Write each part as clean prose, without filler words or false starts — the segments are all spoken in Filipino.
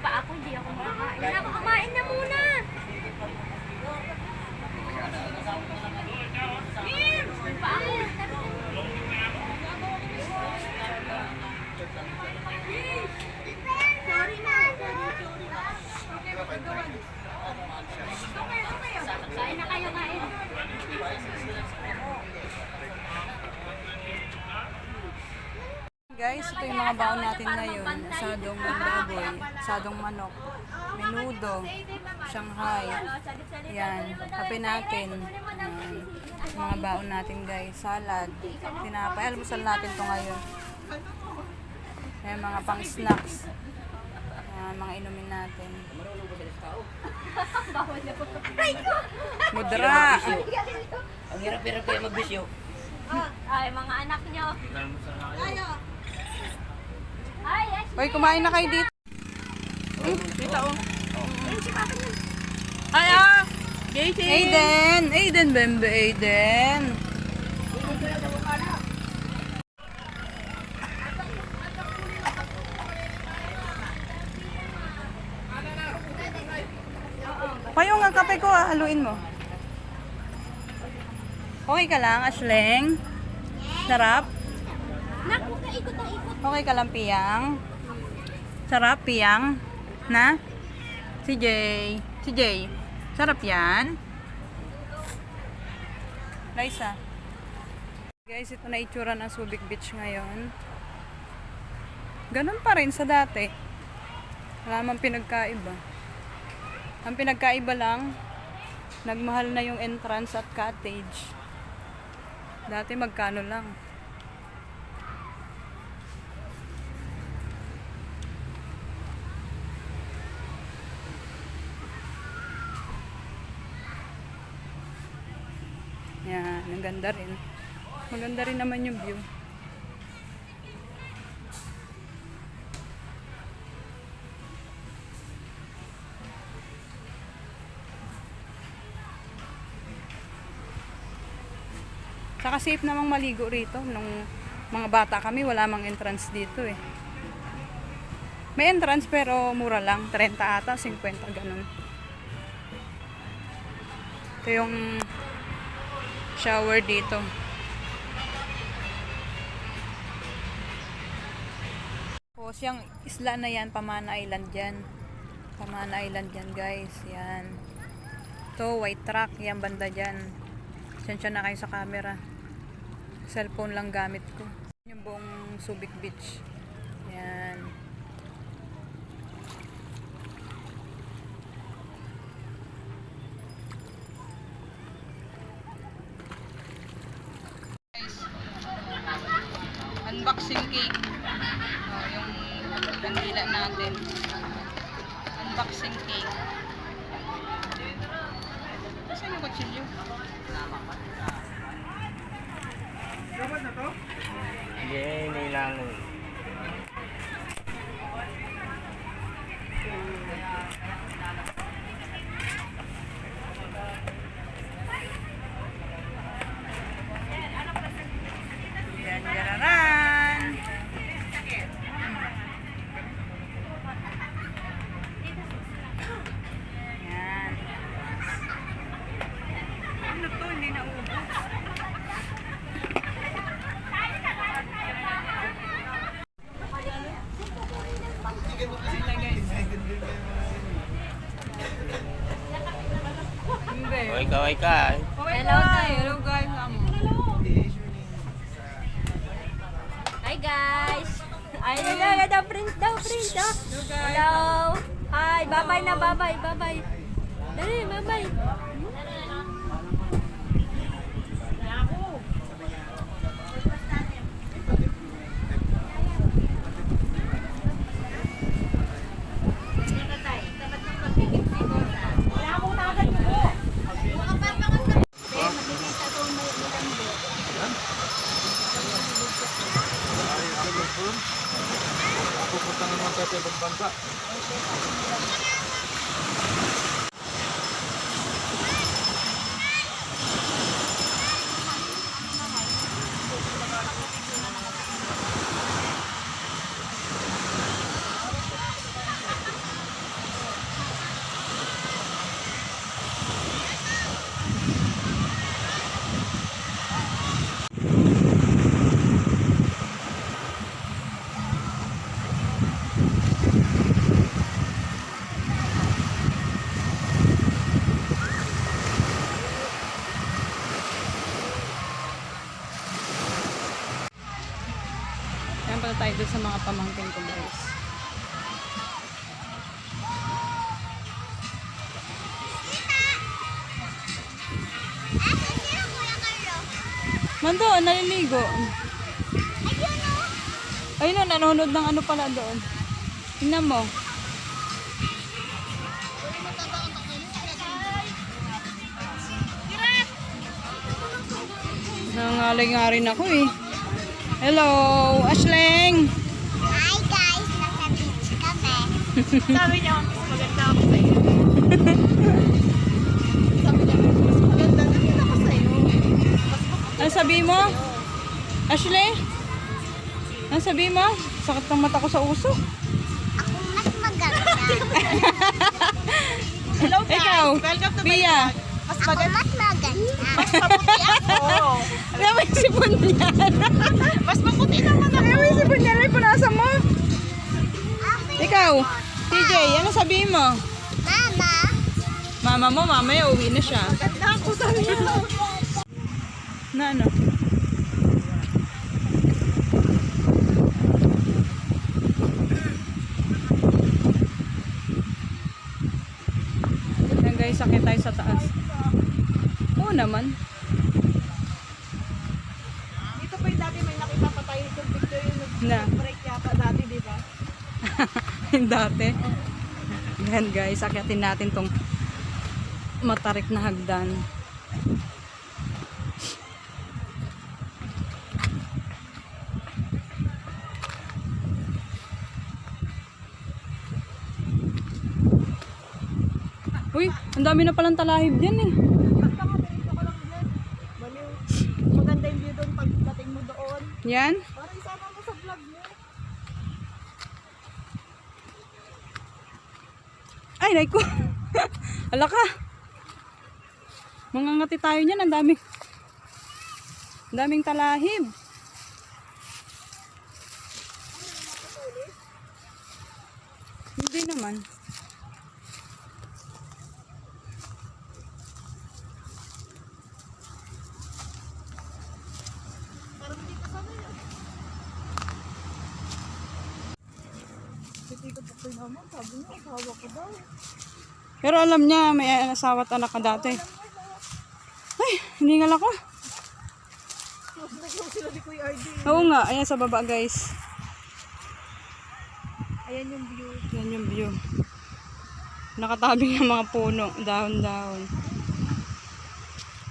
Pa ako, hindi ako makakain. Hindi ako kumain na muna. Pa ako. Sorry na. Kain na kayo, kain. Guys, ito yung mga baon natin ngayon. Sadong baboy, sadong manok, menudo, Shanghai. Yan, kape natin. Yan. Mga baon natin guys, salad, tinapay. Almusal natin to ngayon. Yan, mga pang snacks. Yan, mga inumin natin. Mudra. Ang hirap-hirap kayo magbisyo. Ay, mga anak nyo. Ay, Hoy, kumain na kayo dito. Dito oh. Ay, Aiden! Aiden, bembe, Aiden. Payo nga kape ko, haluin mo. Okay ka lang, Ashleng? Sarap? naku, ikot na ikot. Okay ka lang, Piyang? Sarap, Piyang? Na? Si Jay. Si Jay. Sarap yan? Liza. Guys, ito na itsura ng Subic Beach ngayon. Ganun pa rin sa dati. Wala namang pinagkaiba. Ang pinagkaiba lang, nagmahal na yung entrance at cottage. Dati magkano lang. Yan, ang ganda rin. Maganda rin naman yung view. Saka safe namang maligo rito. Nung mga bata kami, wala mang entrance dito eh. May entrance pero mura lang. 30 ata, 50 ganun. Ito yung shower dito. Tapos yung isla na yan, Pamana Island yan. Pamana Island yan guys. Yan. Ito, white truck. Yan, banda dyan. Sensya na kayo sa camera. Cellphone lang gamit ko. Yung buong Subic Beach. Yan. Unboxing cake. Oh, yung kandila natin. Unboxing cake. Saan yung kutsilyo? Hindi, nilang. Yan, yararan. Yan. Ano to? Hindi na ubos. Oy ka, oy ka. Hello guys. Hello guys. Hi guys. Ay, hello, print daw. Hello. Hi, bye-bye na, bye-bye. Dali, bye-bye. Pupunta naman tayo sa ibang bansa. Kaya pala tayo doon sa mga pamangkin ko guys. Mando, naliligo. Ayun na, nanonood ng ano pala doon. Tingnan mo. Nangaling nga rin ako eh. Hello, Ashleng! Hi guys, nasa beach kami. Sabi niya, mas maganda ako sa'yo. Ano sabi mo? Ashley? Ano sabi mo? Sakit ng mata ko sa uso. Ako mas maganda. Hello guys! Ikaw, Welcome to my Bia. vlog. Mas Ako maganda. mas maganda. Mas maputi ako. Alam mo yung sipon niya. Mas maputi naman ako. Alam mo yung sipon niya. Ay, punasan mo. Ikaw, TJ, ano sabihin mo? Mama, Mama mo, mamaya uwi na siya. Maganda ako sabi niya. Na ano? Yan guys, sakit tayo sa taas. Oo naman. Dito pa yung dati may nakita pa tayo itong picture yung Na. break yata dati, di ba? Yung dati. Yan guys, sakyatin natin tong matarik na hagdan. Uy, ang dami na palang talahib dyan eh. Maganda yung view doon pagdating mo doon. Yan. Para isama mo sa vlog mo. Ay, naku. Ala ka. Mangangati tayo niyan. Ang daming talahib. Hindi naman. Pero alam niya, may asawa at anak ka dati. Ay, hiningal ako. Sila ni Kuya RD. Oo nga, ayan sa baba guys. Ayan yung view. Yan yung view. Nakatabi ng mga puno, dahon-dahon.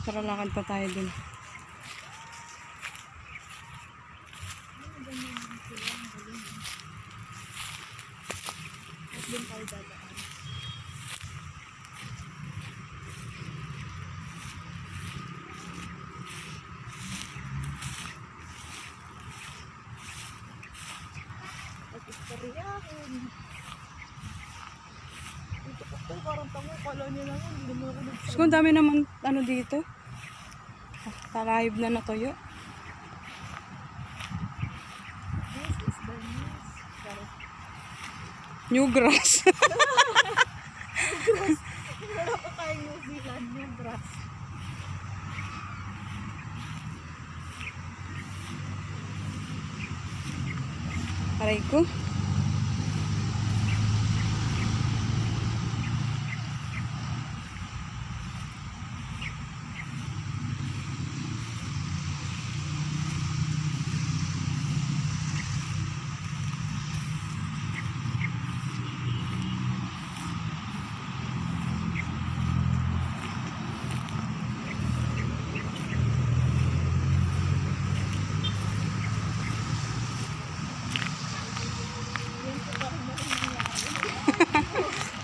Tara, lakad pa tayo dun. Parang tango, kala niya lang, hindi mo ako nag- Tapos kung dami naman ano dito. Talahib na natuyo. New grass. Wala pa tayong New Zealand, yung grass. Aray ko.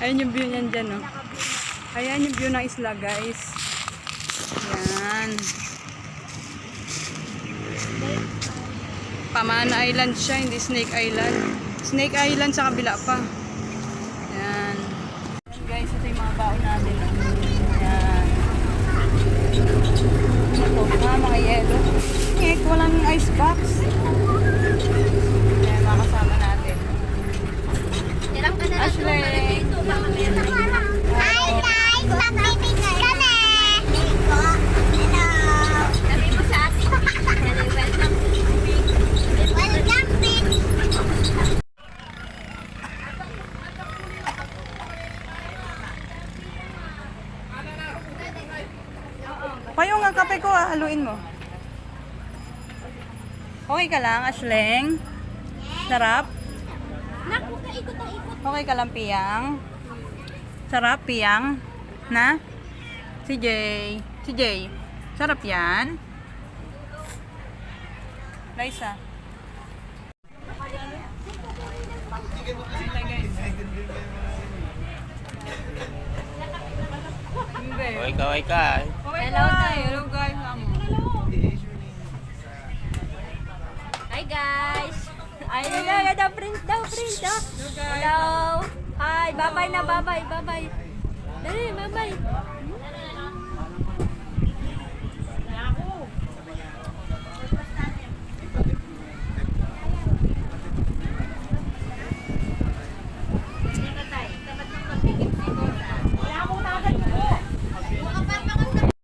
Ayan yung view niyan dyan, no? Ayan yung view ng isla, guys. Yan. Pamana Island siya, hindi Snake Island. Snake Island sa kabila pa. Yan. Yan guys, ito yung mga baon natin. Yan. Ito, mga yelo. Ngek, walang ice box. Yan, mga kasama natin. Ashley. hi guys, magbibigay kami. Hello. Sabi mo sa akin. Welcome to beach. Welcome beach. haluin mo. Okay ka lang, Ashleng? Sarap? Okay ka lang, Piyang? Sarap, Piyang? Na? Si Jay. Si Jay. Sarap yan? Liza. Okay ka, okay ka. Hello tayo. Hello guys. Hi guys! Ay, daw, print daw. Hello! Hi, bye-bye na, bye-bye. Dali, bye-bye.